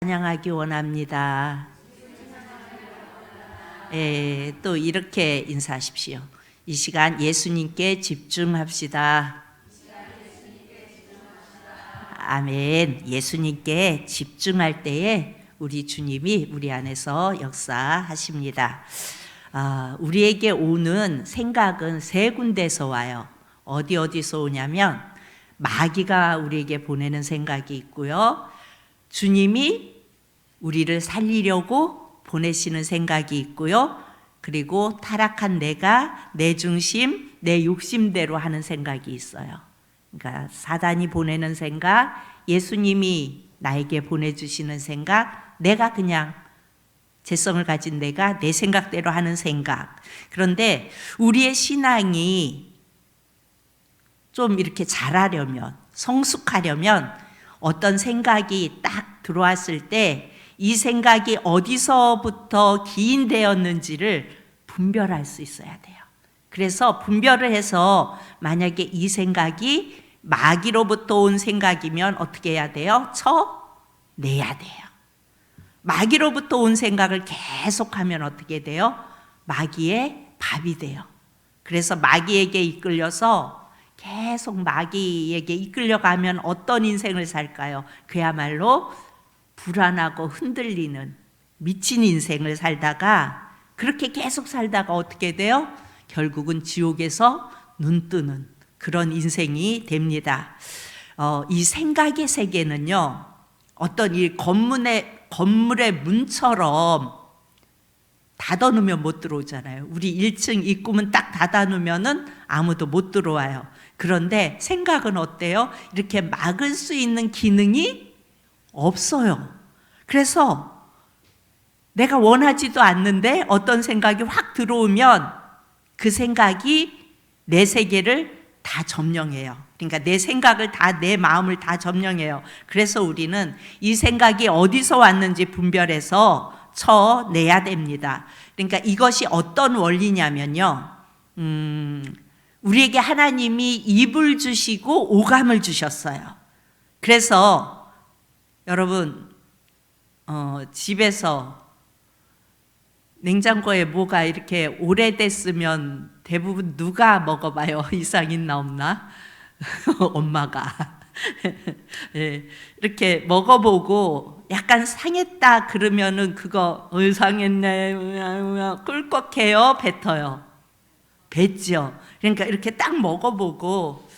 찬양하기 원합니다. 또 이렇게 인사하십시오. 이 시간 예수님께 집중합시다. 아멘. 예수님께 집중할 때에 우리 주님이 우리 안에서 역사하십니다. 우리에게 오는 생각은 세 군데서 와요. 어디서 오냐면 마귀가 우리에게 보내는 생각이 있고요, 주님이 우리를 살리려고 보내시는 생각이 있고요, 그리고 타락한 내가 내 중심, 내 욕심대로 하는 생각이 있어요. 그러니까 사단이 보내는 생각, 예수님이 나에게 보내주시는 생각, 내가 그냥 재성을 가진 내가 내 생각대로 하는 생각. 그런데 우리의 신앙이 좀 이렇게 잘하려면, 성숙하려면 어떤 생각이 딱 들어왔을 때 이 생각이 어디서부터 기인되었는지를 분별할 수 있어야 돼요. 그래서 분별을 해서 만약에 이 생각이 마귀로부터 온 생각이면 어떻게 해야 돼요? 쳐내야 돼요. 마귀로부터 온 생각을 계속하면 어떻게 돼요? 마귀의 밥이 돼요. 그래서 마귀에게 이끌려서 계속 마귀에게 이끌려가면 어떤 인생을 살까요? 그야말로 불안하고 흔들리는 미친 인생을 살다가, 그렇게 계속 살다가 어떻게 돼요? 결국은 지옥에서 눈 뜨는 그런 인생이 됩니다. 이 생각의 세계는요, 어떤 이 건물의 문처럼 닫아놓으면 못 들어오잖아요. 우리 1층 입구문 딱 닫아놓으면 아무도 못 들어와요. 그런데 생각은 어때요? 이렇게 막을 수 있는 기능이 없어요. 그래서 내가 원하지도 않는데 어떤 생각이 확 들어오면 그 생각이 내 세계를 다 점령해요. 그러니까 내 생각을 다, 내 마음을 다 점령해요. 그래서 우리는 이 생각이 어디서 왔는지 분별해서 쳐내야 됩니다. 그러니까 이것이 어떤 원리냐면요, 우리에게 하나님이 입을 주시고 오감을 주셨어요. 그래서 여러분, 집에서 냉장고에 뭐가 이렇게 오래됐으면 대부분 누가 먹어봐요? 이상 있나 없나? 엄마가. 이렇게 먹어보고 약간 상했다 그러면은 그거 상했네, 꿀꺽해요, 뱉어요? 뱉죠. 그러니까 이렇게 딱 먹어보고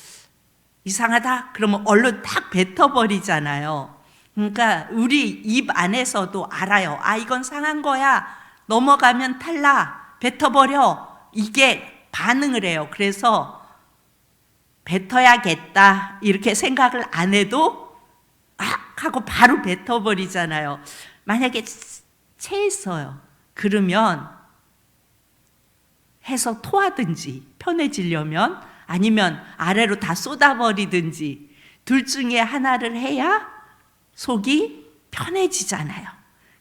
이상하다 그러면 얼른 딱 뱉어버리잖아요. 그러니까 우리 입 안에서도 알아요. 이건 상한 거야. 넘어가면 탈락. 뱉어버려. 이게 반응을 해요. 그래서 뱉어야겠다 이렇게 생각을 안 해도 하고 바로 뱉어버리잖아요. 만약에 체했어요. 그러면 해서 토하든지 편해지려면, 아니면 아래로 다 쏟아버리든지 둘 중에 하나를 해야 속이 편해지잖아요.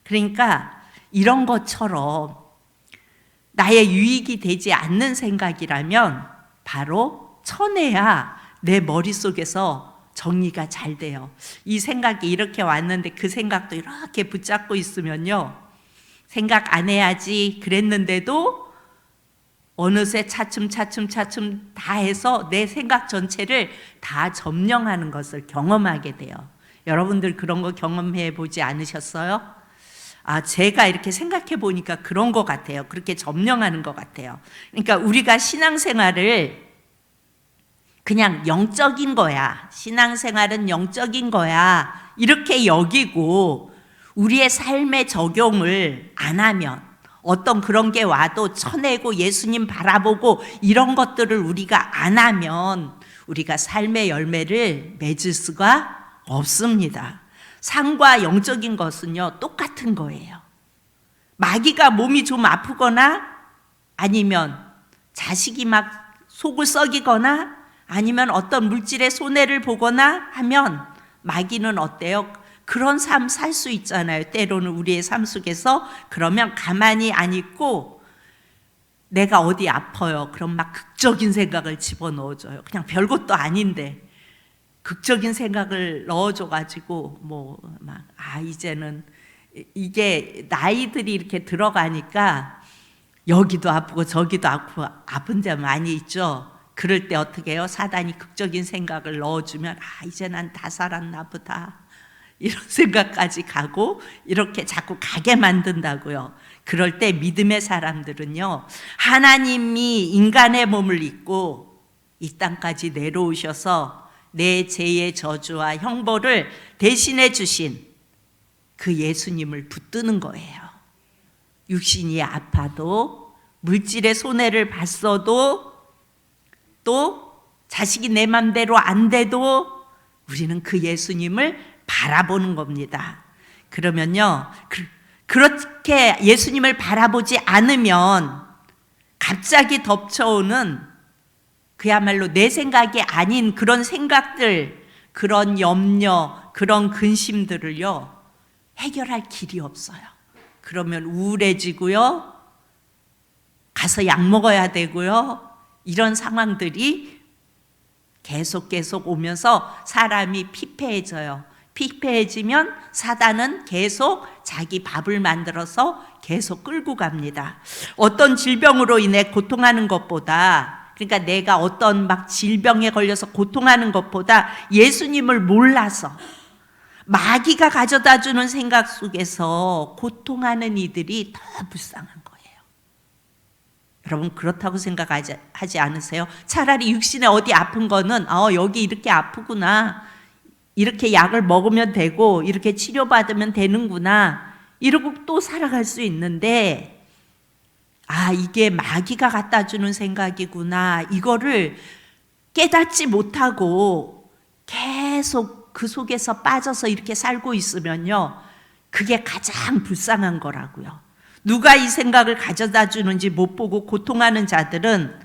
그러니까 이런 것처럼 나의 유익이 되지 않는 생각이라면 바로 쳐내야 내 머릿속에서 정리가 잘 돼요. 이 생각이 이렇게 왔는데 그 생각도 이렇게 붙잡고 있으면요, 생각 안 해야지 그랬는데도 어느새 차츰 다 해서 내 생각 전체를 다 점령하는 것을 경험하게 돼요. 여러분들 그런 거 경험해 보지 않으셨어요? 제가 이렇게 생각해 보니까 그런 것 같아요. 그렇게 점령하는 것 같아요. 그러니까 우리가 신앙생활을 그냥 영적인 거야, 신앙생활은 영적인 거야 이렇게 여기고 우리의 삶에 적용을 안 하면, 어떤 그런 게 와도 쳐내고 예수님 바라보고 이런 것들을 우리가 안 하면 우리가 삶의 열매를 맺을 수가 없습니다. 상과 영적인 것은요, 똑같은 거예요. 마귀가 몸이 좀 아프거나, 아니면 자식이 막 속을 썩이거나, 아니면 어떤 물질의 손해를 보거나 하면 마귀는 어때요? 그런 삶 살 수 있잖아요. 때로는 우리의 삶 속에서. 그러면 가만히 안 있고 내가 어디 아파요, 그럼 막 극적인 생각을 집어넣어줘요. 그냥 별것도 아닌데 극적인 생각을 넣어줘가지고 이제는 이게 나이들이 이렇게 들어가니까 여기도 아프고 저기도 아프고 아픈 데 많이 있죠. 그럴 때 어떻게 해요? 사단이 극적인 생각을 넣어주면 이제 난 다 살았나 보다 이런 생각까지 가고 이렇게 자꾸 가게 만든다고요. 그럴 때 믿음의 사람들은요, 하나님이 인간의 몸을 입고 이 땅까지 내려오셔서 내 죄의 저주와 형벌을 대신해 주신 그 예수님을 붙드는 거예요. 육신이 아파도 물질의 손해를 봤어도 또 자식이 내 맘대로 안 돼도 우리는 그 예수님을 바라보는 겁니다. 그러면요, 그렇게 예수님을 바라보지 않으면 갑자기 덮쳐오는 그야말로 내 생각이 아닌 그런 생각들, 그런 염려, 그런 근심들을요, 해결할 길이 없어요. 그러면 우울해지고요, 가서 약 먹어야 되고요, 이런 상황들이 계속 오면서 사람이 피폐해져요. 피폐해지면 사단은 계속 자기 밥을 만들어서 계속 끌고 갑니다. 어떤 질병으로 인해 고통하는 것보다, 그러니까 내가 어떤 막 질병에 걸려서 고통하는 것보다 예수님을 몰라서 마귀가 가져다 주는 생각 속에서 고통하는 이들이 더 불쌍한 거예요. 여러분 그렇다고 생각하지 않으세요? 차라리 육신에 어디 아픈 거는 여기 이렇게 아프구나, 이렇게 약을 먹으면 되고 이렇게 치료받으면 되는구나 이러고 또 살아갈 수 있는데, 이게 마귀가 갖다 주는 생각이구나, 이거를 깨닫지 못하고 계속 그 속에서 빠져서 이렇게 살고 있으면요, 그게 가장 불쌍한 거라고요. 누가 이 생각을 가져다 주는지 못 보고 고통하는 자들은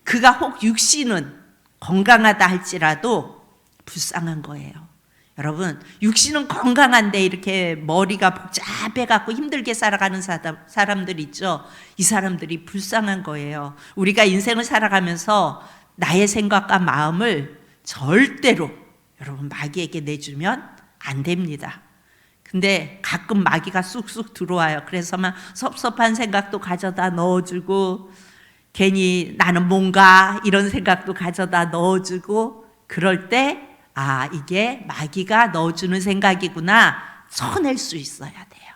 그가 혹 육신은 건강하다 할지라도 불쌍한 거예요. 여러분, 육신은 건강한데 이렇게 머리가 복잡해 갖고 힘들게 살아가는 사람들 있죠. 이 사람들이 불쌍한 거예요. 우리가 인생을 살아가면서 나의 생각과 마음을 절대로 여러분 마귀에게 내주면 안 됩니다. 근데 가끔 마귀가 쑥쑥 들어와요. 그래서 막 섭섭한 생각도 가져다 넣어주고, 괜히 나는 뭔가 이런 생각도 가져다 넣어주고, 그럴 때 이게 마귀가 넣어주는 생각이구나 쳐낼 수 있어야 돼요.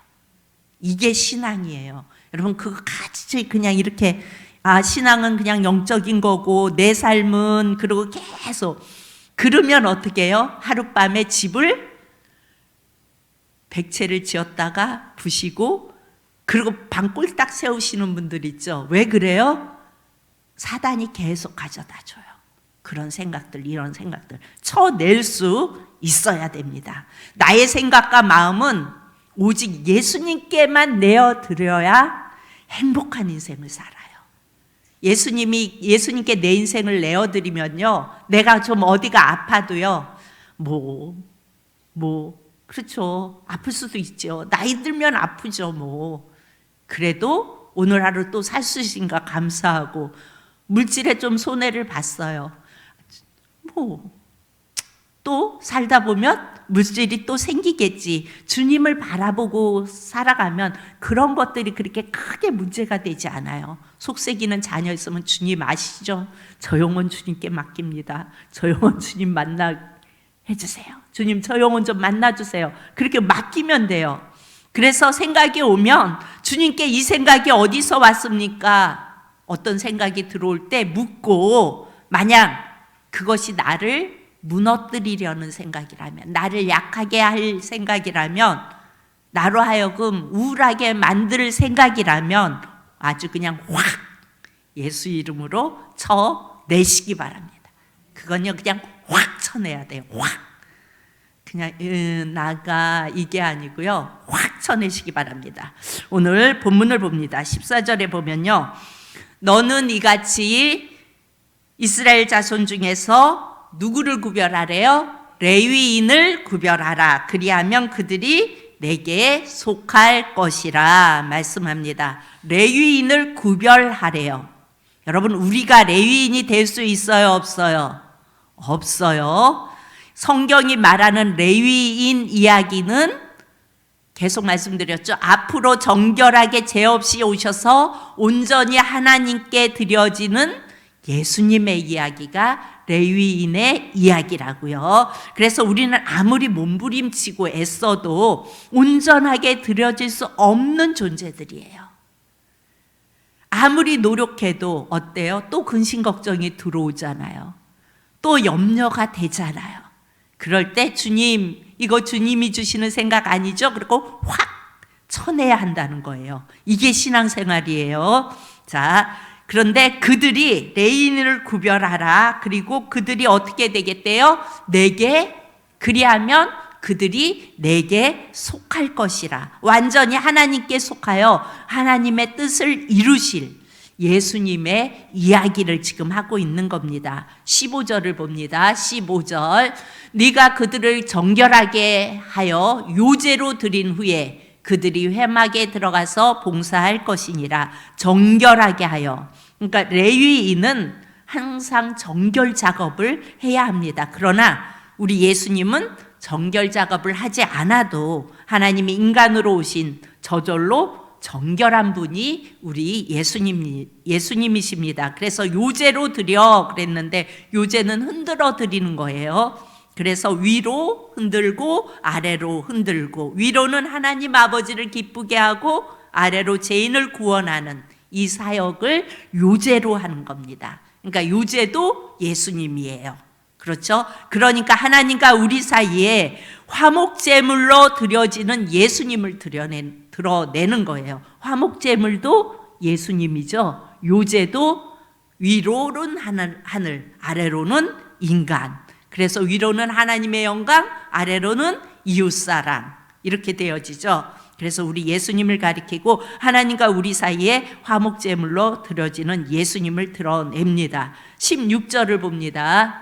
이게 신앙이에요. 여러분 그거 같이 그냥 이렇게 신앙은 그냥 영적인 거고 내 삶은 그러고 계속 그러면 어떻게 해요? 하룻밤에 집을 100채를 지었다가 부시고, 그리고 방 꼴딱 세우시는 분들 있죠. 왜 그래요? 사단이 계속 가져다 줘요. 그런 생각들, 이런 생각들 쳐낼 수 있어야 됩니다. 나의 생각과 마음은 오직 예수님께만 내어드려야 행복한 인생을 살아요. 예수님께 내 인생을 내어드리면요, 내가 좀 어디가 아파도요, 그렇죠, 아플 수도 있죠. 나이 들면 아프죠. 그래도 오늘 하루 또 살 수 있으니까 감사하고, 물질에 좀 손해를 봤어요. 또 살다 보면 물질이 또 생기겠지. 주님을 바라보고 살아가면 그런 것들이 그렇게 크게 문제가 되지 않아요. 속썩이는 자녀 있으면 주님 아시죠? 저 영혼 주님께 맡깁니다. 저 영혼 주님 만나 해주세요. 주님 저 영혼 좀 만나주세요. 그렇게 맡기면 돼요. 그래서 생각이 오면 주님께 이 생각이 어디서 왔습니까? 어떤 생각이 들어올 때 묻고, 만약 그것이 나를 무너뜨리려는 생각이라면, 나를 약하게 할 생각이라면, 나로 하여금 우울하게 만들 생각이라면 아주 그냥 확 예수 이름으로 쳐내시기 바랍니다. 그건요 그냥 확 쳐내야 돼요. 확. 그냥 나가 이게 아니고요, 확 쳐내시기 바랍니다. 오늘 본문을 봅니다. 14절에 보면요, 너는 이같이 이스라엘 자손 중에서 누구를 구별하래요? 레위인을 구별하라. 그리하면 그들이 내게 속할 것이라 말씀합니다. 레위인을 구별하래요. 여러분 우리가 레위인이 될 수 있어요, 없어요? 없어요. 성경이 말하는 레위인 이야기는 계속 말씀드렸죠. 앞으로 정결하게 죄 없이 오셔서 온전히 하나님께 드려지는 예수님의 이야기가 레위인의 이야기라고요. 그래서 우리는 아무리 몸부림치고 애써도 온전하게 드려질 수 없는 존재들이에요. 아무리 노력해도 어때요? 또 근심 걱정이 들어오잖아요. 또 염려가 되잖아요. 그럴 때 주님, 이거 주님이 주시는 생각 아니죠? 그리고 확 쳐내야 한다는 거예요. 이게 신앙생활이에요. 자, 그런데 그들이 레위인을 구별하라. 그리고 그들이 어떻게 되겠대요? 내게, 그리하면 그들이 내게 속할 것이라. 완전히 하나님께 속하여 하나님의 뜻을 이루실 예수님의 이야기를 지금 하고 있는 겁니다. 15절을 봅니다. 15절. 네가 그들을 정결하게 하여 요제로 드린 후에 그들이 회막에 들어가서 봉사할 것이니라. 정결하게 하여. 그러니까 레위인은 항상 정결 작업을 해야 합니다. 그러나 우리 예수님은 정결 작업을 하지 않아도 하나님이 인간으로 오신 저절로 정결한 분이 우리 예수님이십니다. 그래서 요제로 드려 그랬는데 요제는 흔들어 드리는 거예요. 그래서 위로 흔들고 아래로 흔들고, 위로는 하나님 아버지를 기쁘게 하고 아래로 죄인을 구원하는 이 사역을 요제로 하는 겁니다. 그러니까 요제도 예수님이에요. 그렇죠? 그러니까 하나님과 우리 사이에 화목제물로 드려지는 예수님을 드러내는 거예요. 화목제물도 예수님이죠. 요제도 위로는 하늘, 아래로는 인간. 그래서 위로는 하나님의 영광, 아래로는 이웃사랑, 이렇게 되어지죠. 그래서 우리 예수님을 가리키고 하나님과 우리 사이에 화목제물로 드려지는 예수님을 드러냅니다. 16절을 봅니다.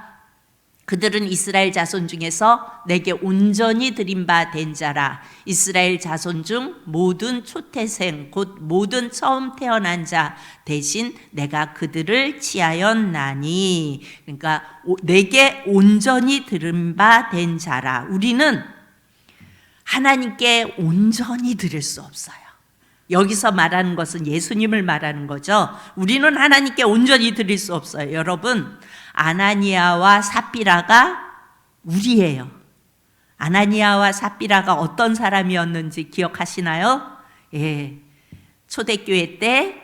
그들은 이스라엘 자손 중에서 내게 온전히 드린 바 된 자라. 이스라엘 자손 중 모든 초태생 곧 모든 처음 태어난 자 대신 내가 그들을 취하였나니. 그러니까 내게 온전히 드린 바 된 자라. 우리는 하나님께 온전히 드릴 수 없어요. 여기서 말하는 것은 예수님을 말하는 거죠. 우리는 하나님께 온전히 드릴 수 없어요. 여러분, 아나니아와 삽비라가 우리예요. 아나니아와 삽비라가 어떤 사람이었는지 기억하시나요? 예, 초대교회 때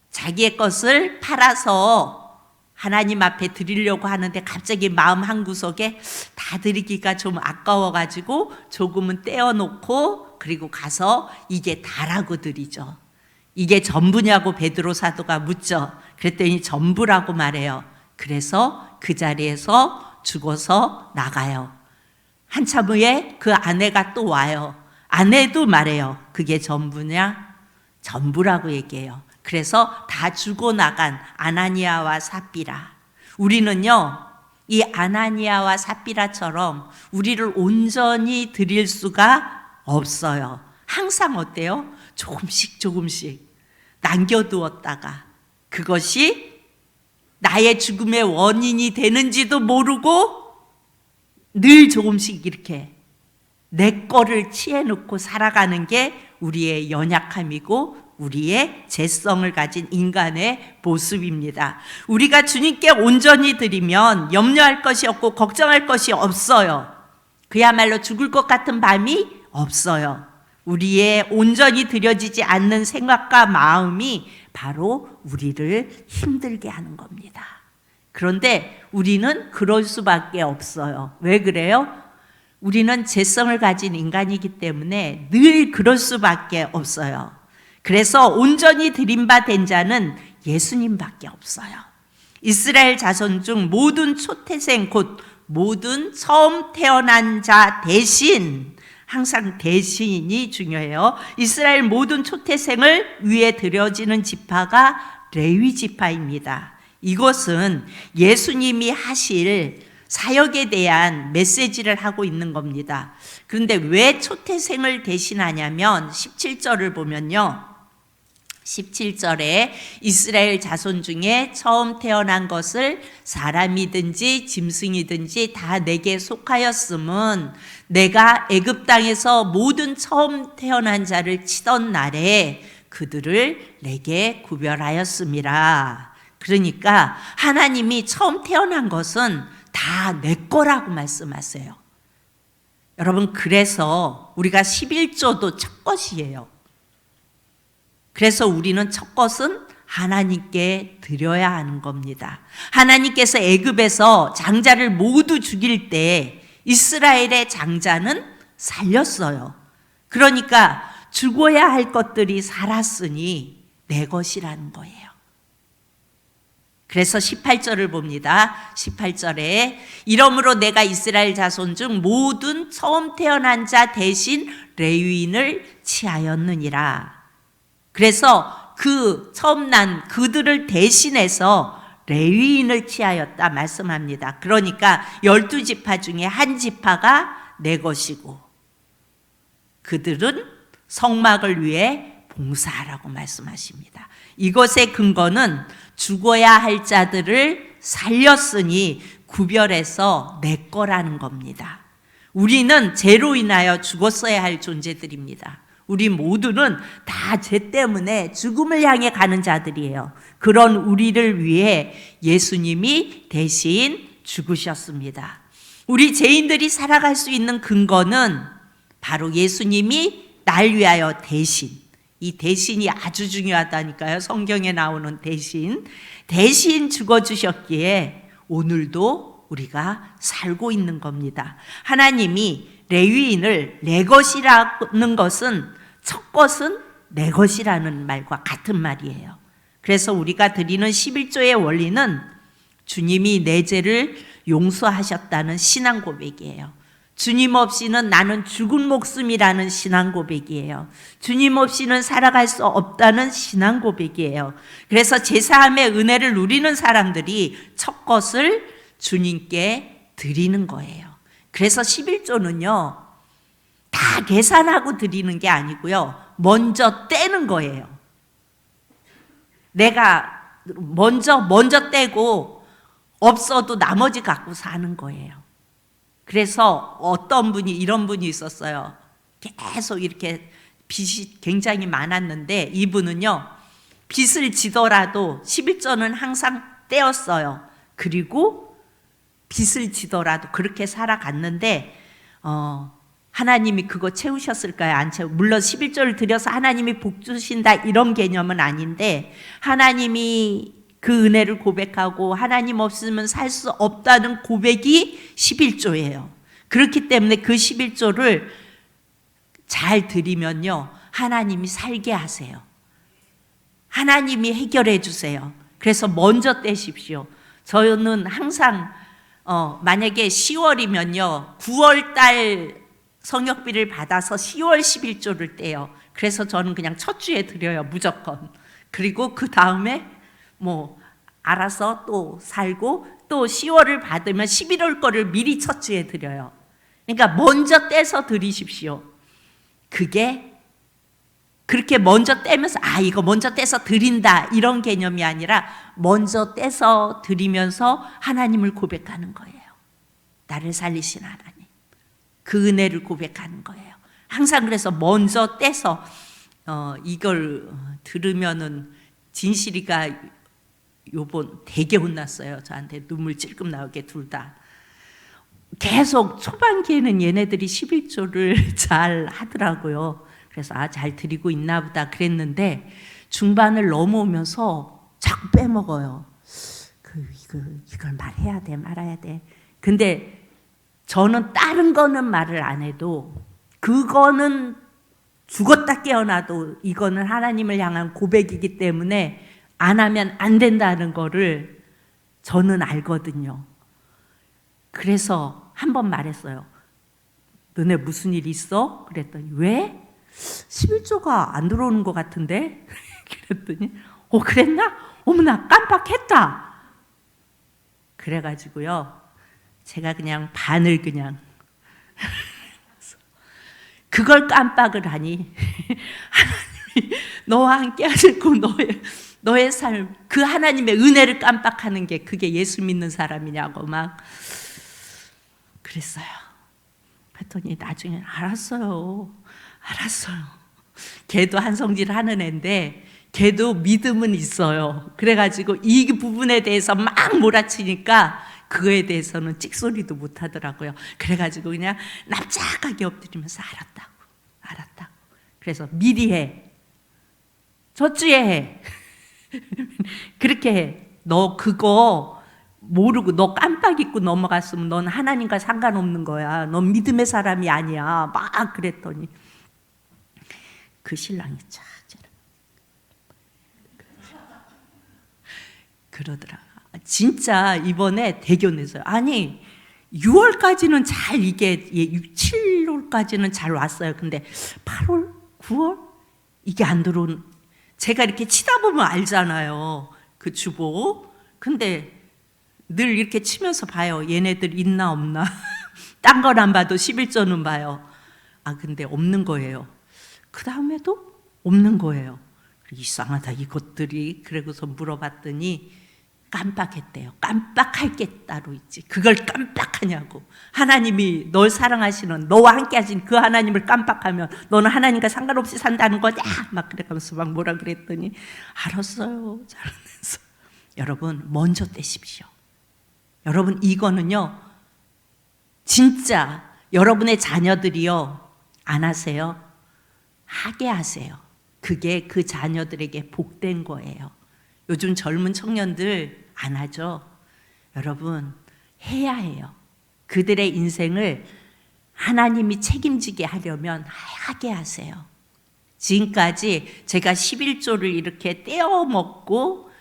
자기의 것을 팔아서 하나님 앞에 드리려고 하는데 갑자기 마음 한구석에 다 드리기가 좀 아까워가지고 조금은 떼어놓고 그리고 가서 이게 다라고 드리죠. 이게 전부냐고 베드로 사도가 묻죠. 그랬더니 전부라고 말해요. 그래서 그 자리에서 죽어서 나가요. 한참 후에 그 아내가 또 와요. 아내도 말해요. 그게 전부냐? 전부라고 얘기해요. 그래서 다 죽어 나간 아나니아와 삽비라. 우리는요, 이 아나니아와 삽비라처럼 우리를 온전히 드릴 수가 없어요. 항상 어때요? 조금씩 남겨두었다가 그것이 나의 죽음의 원인이 되는지도 모르고 늘 조금씩 이렇게 내 거를 취해놓고 살아가는 게 우리의 연약함이고 우리의 죄성을 가진 인간의 모습입니다. 우리가 주님께 온전히 드리면 염려할 것이 없고 걱정할 것이 없어요. 그야말로 죽을 것 같은 밤이 없어요. 우리의 온전히 드려지지 않는 생각과 마음이 바로 우리를 힘들게 하는 겁니다. 그런데 우리는 그럴 수밖에 없어요. 왜 그래요? 우리는 죄성을 가진 인간이기 때문에 늘 그럴 수밖에 없어요. 그래서 온전히 드린 바 된 자는 예수님밖에 없어요. 이스라엘 자손 중 모든 초태생 곧 모든 처음 태어난 자 대신, 항상 대신이 중요해요. 이스라엘 모든 초태생을 위해 드려지는 지파가 레위 지파입니다. 이것은 예수님이 하실 사역에 대한 메시지를 하고 있는 겁니다. 그런데 왜 초태생을 대신하냐면 17절을 보면요. 17절에 이스라엘 자손 중에 처음 태어난 것을 사람이든지 짐승이든지 다 내게 속하였음은 내가 애굽 땅에서 모든 처음 태어난 자를 치던 날에 그들을 내게 구별하였음이라. 그러니까 하나님이 처음 태어난 것은 다 내 거라고 말씀하세요. 여러분, 그래서 우리가 11조도 첫 것이에요. 그래서 우리는 첫 것은 하나님께 드려야 하는 겁니다. 하나님께서 애굽에서 장자를 모두 죽일 때 이스라엘의 장자는 살렸어요. 그러니까 죽어야 할 것들이 살았으니 내 것이라는 거예요. 그래서 18절을 봅니다. 18절에 이러므로 내가 이스라엘 자손 중 모든 처음 태어난 자 대신 레위인을 취하였느니라. 그래서 그 처음 난 그들을 대신해서 레위인을 취하였다 말씀합니다. 그러니까 12지파 중에 한 지파가 내 것이고 그들은 성막을 위해 봉사하라고 말씀하십니다. 이것의 근거는 죽어야 할 자들을 살렸으니 구별해서 내 거라는 겁니다. 우리는 죄로 인하여 죽었어야 할 존재들입니다. 우리 모두는 다 죄 때문에 죽음을 향해 가는 자들이에요. 그런 우리를 위해 예수님이 대신 죽으셨습니다. 우리 죄인들이 살아갈 수 있는 근거는 바로 예수님이 날 위하여 대신, 이 대신이 아주 중요하다니까요. 성경에 나오는 대신 죽어주셨기에 오늘도 우리가 살고 있는 겁니다. 하나님이 레위인을 내 것이라는 것은 첫 것은 내 것이라는 말과 같은 말이에요. 그래서 우리가 드리는 11조의 원리는 주님이 내 죄를 용서하셨다는 신앙 고백이에요. 주님 없이는 나는 죽은 목숨이라는 신앙 고백이에요. 주님 없이는 살아갈 수 없다는 신앙 고백이에요. 그래서 제사함의 은혜를 누리는 사람들이 첫 것을 주님께 드리는 거예요. 그래서 11조는요 다 계산하고 드리는 게 아니고요 먼저 떼는 거예요. 내가 먼저 떼고 없어도 나머지 갖고 사는 거예요. 그래서 어떤 분이 이런 분이 있었어요. 계속 이렇게 빚이 굉장히 많았는데 이분은요 빚을 지더라도 11조는 항상 떼었어요. 그리고 빚을 지더라도 그렇게 살아갔는데 하나님이 그거 채우셨을까요? 안 채우? 물론 11조를 드려서 하나님이 복 주신다 이런 개념은 아닌데 하나님이 그 은혜를 고백하고 하나님 없으면 살 수 없다는 고백이 11조예요. 그렇기 때문에 그 11조를 잘 드리면요 하나님이 살게 하세요. 하나님이 해결해 주세요. 그래서 먼저 떼십시오. 저는 항상 만약에 10월이면요 9월 달 성역비를 받아서 10월 11조를 떼요. 그래서 저는 그냥 첫 주에 드려요 무조건. 그리고 그 다음에 뭐 알아서 또 살고 또 10월을 받으면 11월 거를 미리 첫 주에 드려요. 그러니까 먼저 떼서 드리십시오. 그게 그렇게 먼저 떼면서 이거 먼저 떼서 드린다 이런 개념이 아니라 먼저 떼서 드리면서 하나님을 고백하는 거예요. 나를 살리신 하나님. 그 은혜를 고백하는 거예요. 항상 그래서 먼저 떼서 이걸 들으면은 진실이가 요번 되게 혼났어요. 저한테 눈물 찔끔 나오게 둘 다. 계속 초반기에는 얘네들이 11조를 잘 하더라고요. 그래서 잘 드리고 있나 보다 그랬는데 중반을 넘어오면서 자꾸 빼먹어요. 이걸 말해야 돼 말아야 돼. 근데 저는 다른 거는 말을 안 해도 그거는 죽었다 깨어나도 이거는 하나님을 향한 고백이기 때문에 안 하면 안 된다는 거를 저는 알거든요. 그래서 한 번 말했어요. 너네 무슨 일 있어? 그랬더니 왜? 11조가 안 들어오는 것 같은데? 그랬더니 그랬나? 어머나 깜빡했다. 그래가지고요 제가 그냥 반을 그냥 그걸 깜빡을 하니 하나님이 너와 함께 하시고 너의 삶, 그 하나님의 은혜를 깜빡하는 게 그게 예수 믿는 사람이냐고 막 그랬어요. 그랬더니 나중에 알았어요. 걔도 한성질 하는 애인데 걔도 믿음은 있어요. 그래가지고 이 부분에 대해서 막 몰아치니까 그거에 대해서는 찍소리도 못 하더라고요. 그래가지고 그냥 납작하게 엎드리면서 알았다고. 그래서 미리 해. 저주에 해. 그렇게 해. 너 그거 모르고 너 깜빡 잊고 넘어갔으면 넌 하나님과 상관없는 거야. 넌 믿음의 사람이 아니야. 막 그랬더니 그 신랑이 참 그러더라. 진짜 이번에 대견했어요. 아니 6월까지는 잘 이게 6, 7월까지는 잘 왔어요. 근데 8월, 9월 이게 안 들어오는, 제가 이렇게 치다 보면 알잖아요. 그 주보. 근데 늘 이렇게 치면서 봐요. 얘네들 있나 없나. 딴 건 안 봐도 11조는 봐요. 근데 없는 거예요. 그 다음에도 없는 거예요. 이상하다 이것들이. 그러고서 물어봤더니 깜빡했대요. 깜빡할 게 따로 있지. 그걸 깜빡하냐고. 하나님이 널 사랑하시는, 너와 함께 하신 그 하나님을 깜빡하면 너는 하나님과 상관없이 산다는 거냐? 막 그래가면서 막 뭐라 그랬더니 알았어요. 잘하면서. 여러분 먼저 떼십시오. 여러분 이거는요 진짜 여러분의 자녀들이요 안 하세요? 하게 하세요. 그게 그 자녀들에게 복된 거예요. 요즘 젊은 청년들 안 하죠? 여러분 해야 해요. 그들의 인생을 하나님이 책임지게 하려면 하게 하세요. 지금까지 제가 11조를 이렇게 떼어 먹고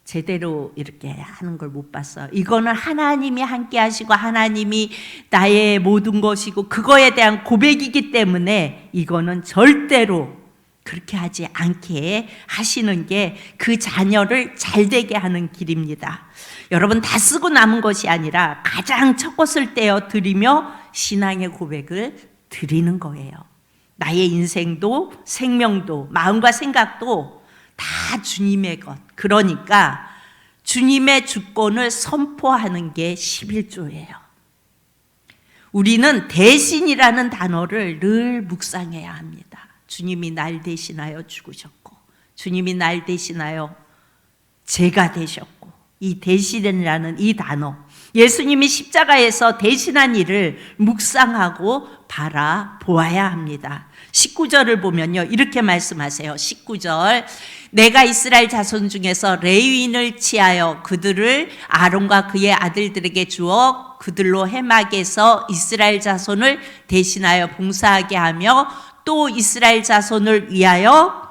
제대로 이렇게 하는 걸 못 봤어요. 이거는 하나님이 함께 하시고 하나님이 나의 모든 것이고 그거에 대한 고백이기 때문에 이거는 절대로 그렇게 하지 않게 하시는 게 그 자녀를 잘되게 하는 길입니다. 여러분 다 쓰고 남은 것이 아니라 가장 첫 것을 떼어 드리며 신앙의 고백을 드리는 거예요. 나의 인생도 생명도 마음과 생각도 다 주님의 것. 그러니까 주님의 주권을 선포하는 게 11조예요. 우리는 대신이라는 단어를 늘 묵상해야 합니다. 주님이 날 대신하여 죽으셨고 주님이 날 대신하여 죄가 되셨고 이 대신이라는 이 단어, 예수님이 십자가에서 대신한 일을 묵상하고 바라보아야 합니다. 19절을 보면요 이렇게 말씀하세요. 19절, 내가 이스라엘 자손 중에서 레위인을 취하여 그들을 아론과 그의 아들들에게 주어 그들로 해막에서 이스라엘 자손을 대신하여 봉사하게 하며 또 이스라엘 자손을 위하여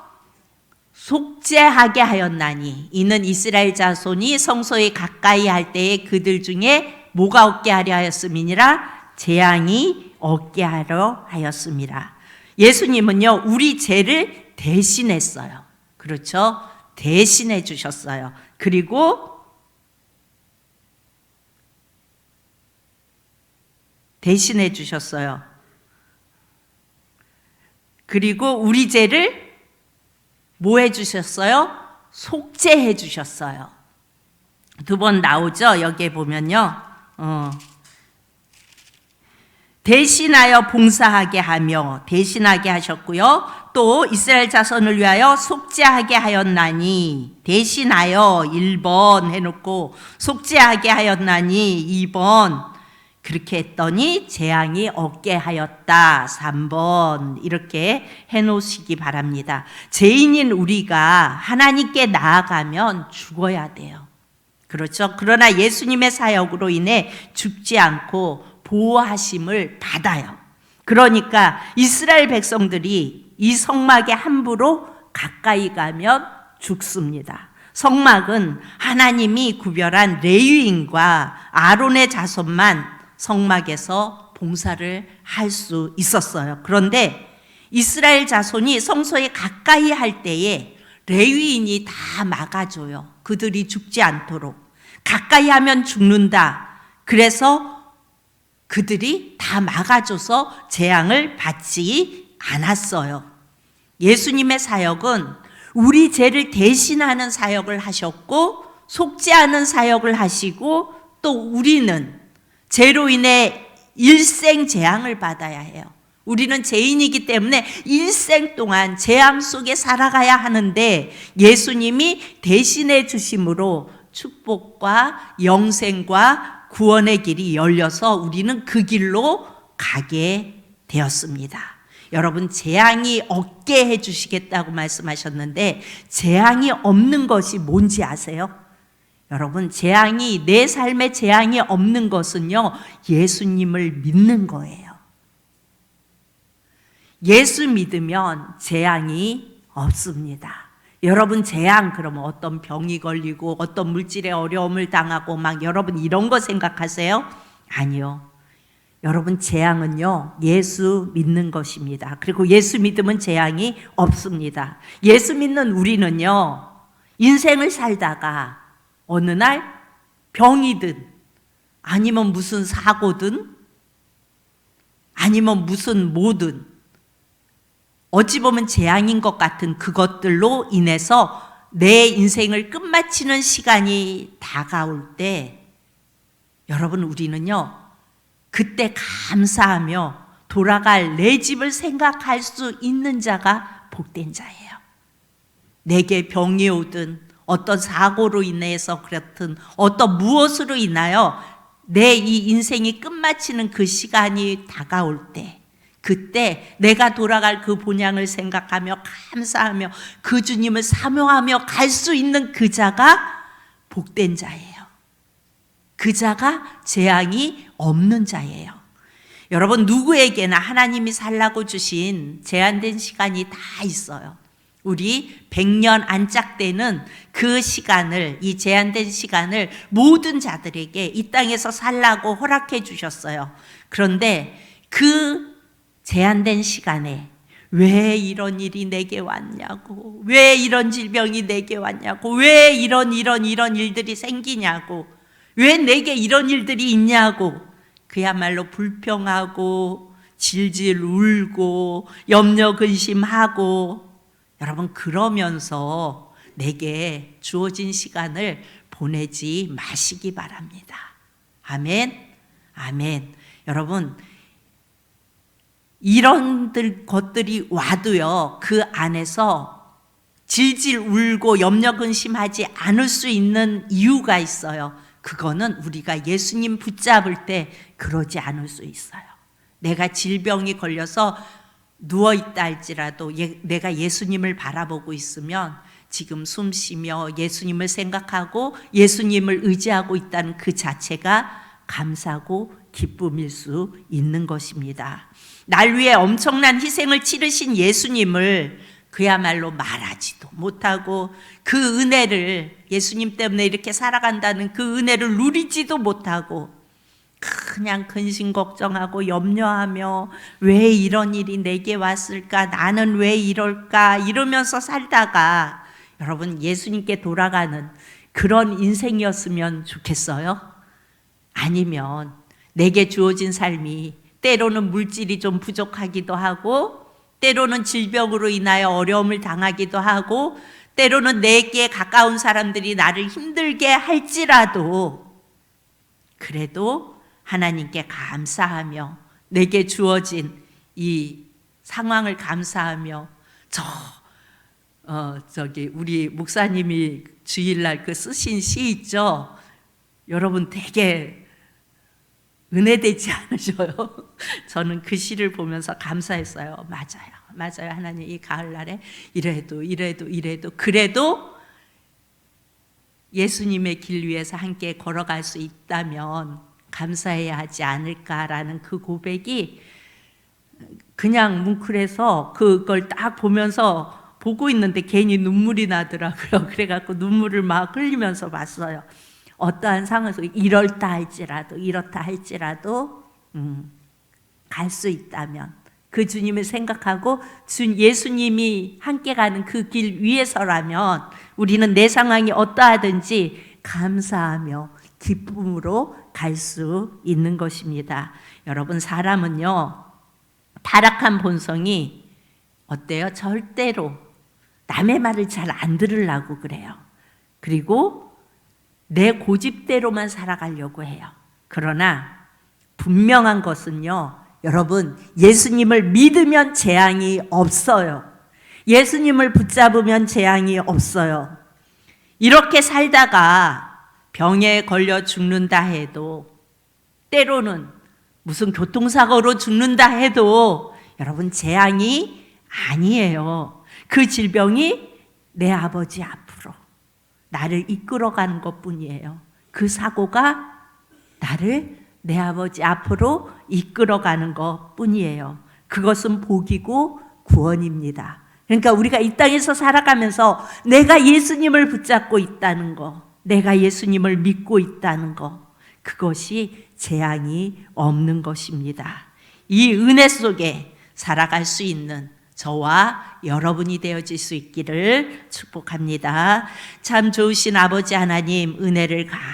속죄하게 하였나니 이는 이스라엘 자손이 성소에 가까이 할 때에 그들 중에 뭐가 없게 하려 하였음이니라, 재앙이 없게 하려 하였습니다. 예수님은요 우리 죄를 대신했어요. 그렇죠? 대신해 주셨어요. 그리고 대신해 주셨어요. 그리고 우리 죄를 뭐 해주셨어요? 속죄해 주셨어요. 두 번 나오죠? 여기에 보면요. 대신하여 봉사하게 하며 대신하게 하셨고요. 또 이스라엘 자손을 위하여 속죄하게 하였나니 대신하여 1번 해놓고 속죄하게 하였나니 2번 그렇게 했더니 재앙이 없게 하였다 3번 이렇게 해놓으시기 바랍니다. 죄인인 우리가 하나님께 나아가면 죽어야 돼요. 그렇죠? 그러나 예수님의 사역으로 인해 죽지 않고 보호하심을 받아요. 그러니까 이스라엘 백성들이 이 성막에 함부로 가까이 가면 죽습니다. 성막은 하나님이 구별한 레위인과 아론의 자손만 성막에서 봉사를 할 수 있었어요. 그런데 이스라엘 자손이 성소에 가까이 할 때에 레위인이 다 막아줘요. 그들이 죽지 않도록. 가까이 하면 죽는다. 그래서 그들이 다 막아줘서 재앙을 받지 않았어요. 예수님의 사역은 우리 죄를 대신하는 사역을 하셨고 속지 않은 사역을 하시고 또 우리는 죄로 인해 일생 재앙을 받아야 해요. 우리는 죄인이기 때문에 일생 동안 재앙 속에 살아가야 하는데 예수님이 대신해 주심으로 축복과 영생과 구원의 길이 열려서 우리는 그 길로 가게 되었습니다. 여러분, 재앙이 없게 해주시겠다고 말씀하셨는데 재앙이 없는 것이 뭔지 아세요? 여러분, 재앙이, 내 삶에 재앙이 없는 것은요, 예수님을 믿는 거예요. 예수 믿으면 재앙이 없습니다. 여러분, 재앙 그러면 어떤 병이 걸리고 어떤 물질의 어려움을 당하고 막 여러분 이런 거 생각하세요? 아니요. 여러분, 재앙은요, 예수 믿는 것입니다. 그리고 예수 믿으면 재앙이 없습니다. 예수 믿는 우리는요, 인생을 살다가 어느 날 병이든 아니면 무슨 사고든 아니면 무슨 뭐든 어찌 보면 재앙인 것 같은 그것들로 인해서 내 인생을 끝마치는 시간이 다가올 때 여러분, 우리는요, 그때 감사하며 돌아갈 내 집을 생각할 수 있는 자가 복된 자예요. 내게 병이 오든 어떤 사고로 인해서 그렇든 어떤 무엇으로 인하여 내 이 인생이 끝마치는 그 시간이 다가올 때 그때 내가 돌아갈 그 본향을 생각하며 감사하며 그 주님을 사모하며 갈 수 있는 그 자가 복된 자예요. 그 자가 재앙이 없는 자예요. 여러분, 누구에게나 하나님이 살라고 주신 제한된 시간이 다 있어요. 우리 100년 안짝되는 그 시간을, 이 제한된 시간을 모든 자들에게 이 땅에서 살라고 허락해 주셨어요. 그런데 그 제한된 시간에 왜 이런 일이 내게 왔냐고, 왜 이런 질병이 내게 왔냐고, 왜 이런 일들이 생기냐고, 왜 내게 이런 일들이 있냐고 그야말로 불평하고 질질 울고 염려 근심하고 여러분, 그러면서 내게 주어진 시간을 보내지 마시기 바랍니다. 아멘, 아멘. 여러분, 이런 것들이 와도요, 그 안에서 질질 울고 염려 근심하지 않을 수 있는 이유가 있어요. 그거는 우리가 예수님 붙잡을 때 그러지 않을 수 있어요. 내가 질병이 걸려서 누워있다 할지라도 내가 예수님을 바라보고 있으면 지금 숨 쉬며 예수님을 생각하고 예수님을 의지하고 있다는 그 자체가 감사고 기쁨일 수 있는 것입니다. 날 위해 엄청난 희생을 치르신 예수님을 그야말로 말하지도 못하고 그 은혜를, 예수님 때문에 이렇게 살아간다는 그 은혜를 누리지도 못하고 그냥 근심 걱정하고 염려하며 왜 이런 일이 내게 왔을까, 나는 왜 이럴까 이러면서 살다가 여러분, 예수님께 돌아가는 그런 인생이었으면 좋겠어요? 아니면 내게 주어진 삶이 때로는 물질이 좀 부족하기도 하고 때로는 질병으로 인하여 어려움을 당하기도 하고 때로는 내게 가까운 사람들이 나를 힘들게 할지라도 그래도 하나님께 감사하며 내게 주어진 이 상황을 감사하며 우리 목사님이 주일날 그 쓰신 시 있죠? 여러분 되게 은혜되지 않으셔요? 저는 그 시를 보면서 감사했어요. 맞아요. 하나님 이 가을날에 이래도 그래도 예수님의 길 위에서 함께 걸어갈 수 있다면 감사해야 하지 않을까라는 그 고백이 그냥 뭉클해서 그걸 딱 보면서 보고 있는데 괜히 눈물이 나더라고요. 그래갖고 눈물을 막 흘리면서 봤어요. 어떠한 상황에서 이렇다 할지라도 갈 수 있다면 그 주님을 생각하고 예수님이 함께 가는 그 길 위에서라면 우리는 내 상황이 어떠하든지 감사하며 기쁨으로 갈 수 있는 것입니다. 여러분, 사람은요, 타락한 본성이 어때요? 절대로 남의 말을 잘 안 들으려고 그래요. 그리고 내 고집대로만 살아가려고 해요. 그러나 분명한 것은요, 여러분, 예수님을 믿으면 재앙이 없어요. 예수님을 붙잡으면 재앙이 없어요. 이렇게 살다가 병에 걸려 죽는다 해도, 때로는 무슨 교통사고로 죽는다 해도 여러분 재앙이 아니에요. 그 질병이 내 아버지 앞으로 나를 이끌어가는 것뿐이에요. 그 사고가 나를 내 아버지 앞으로 이끌어가는 것뿐이에요. 그것은 복이고 구원입니다. 그러니까 우리가 이 땅에서 살아가면서 내가 예수님을 붙잡고 있다는 거, 내가 예수님을 믿고 있다는 거, 그것이 재앙이 없는 것입니다. 이 은혜 속에 살아갈 수 있는 저와 여러분이 되어질 수 있기를 축복합니다. 참 좋으신 아버지 하나님, 은혜를